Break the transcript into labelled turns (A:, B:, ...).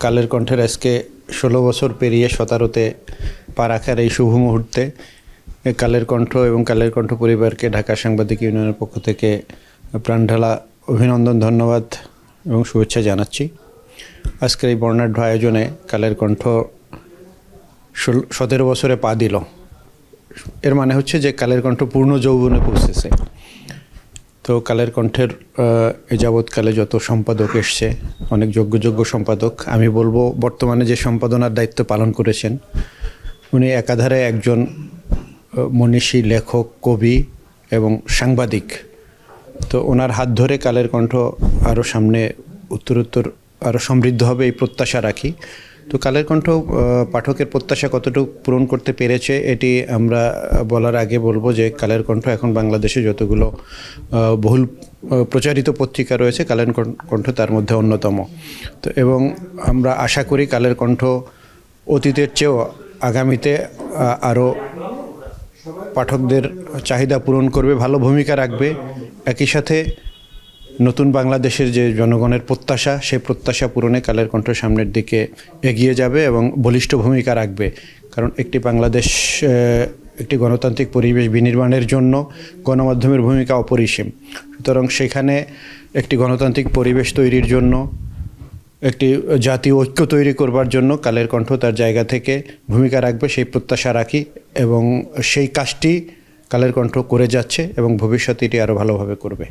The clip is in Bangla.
A: কালের কণ্ঠের আজকে ১৬ বছর পেরিয়ে ১৭তে পা রাখার এই শুভ মুহূর্তে কালের কণ্ঠ এবং কালের কণ্ঠ পরিবারকে ঢাকা সাংবাদিক ইউনিয়নের পক্ষ থেকে প্রাণঢালা অভিনন্দন, ধন্যবাদ এবং শুভেচ্ছা জানাচ্ছি। আজকের এই বর্ণাঢ্য আয়োজনে কালের কণ্ঠ ১৭ বছরে পা দিল। এর মানে হচ্ছে যে কালের কণ্ঠ পূর্ণ যৌবনে পৌঁছেছে। তো কালের কণ্ঠের এ যাবৎকালে যত সম্পাদক এসছে, অনেক যোগ্য সম্পাদক, আমি বলবো বর্তমানে যে সম্পাদনার দায়িত্ব পালন করেছেন উনি একাধারে একজন মনীষী, লেখক, কবি এবং সাংবাদিক। তো ওনার হাত ধরে কালের কণ্ঠ আরও সামনে উত্তরোত্তর আরও সমৃদ্ধ হবে এই প্রত্যাশা রাখি। তো কালের কণ্ঠ পাঠকের প্রত্যাশা কতটুকু পূরণ করতে পেরেছে এটি আমরা বলার আগে বলবো যে কালের কণ্ঠ এখন বাংলাদেশে যতগুলো বহুল প্রচারিত পত্রিকা রয়েছে, কালের কণ্ঠ তার মধ্যে অন্যতম। তো এবং আমরা আশা করি কালের কণ্ঠ অতীতের চেয়েও আগামীতে আরও পাঠকদের চাহিদা পূরণ করবে, ভালো ভূমিকা রাখবে। একই সাথে নতুন বাংলাদেশের যে জনগণের প্রত্যাশা, সেই প্রত্যাশা পূরণে কালের কণ্ঠ সামনের দিকে এগিয়ে যাবে এবং বলিষ্ঠ ভূমিকা রাখবে। কারণ একটি বাংলাদেশ, একটি গণতান্ত্রিক পরিবেশ বিনির্মাণের জন্য গণমাধ্যমের ভূমিকা অপরিসীম। সুতরাং সেখানে একটি গণতান্ত্রিক পরিবেশ তৈরির জন্য, একটি জাতীয় ঐক্য তৈরি করবার জন্য কালের কণ্ঠ তার জায়গা থেকে ভূমিকা রাখবে, সেই প্রত্যাশা রাখি এবং সেই কাজটি কালের কণ্ঠ করে যাচ্ছে এবং ভবিষ্যতে এটি আরও ভালোভাবে করবে।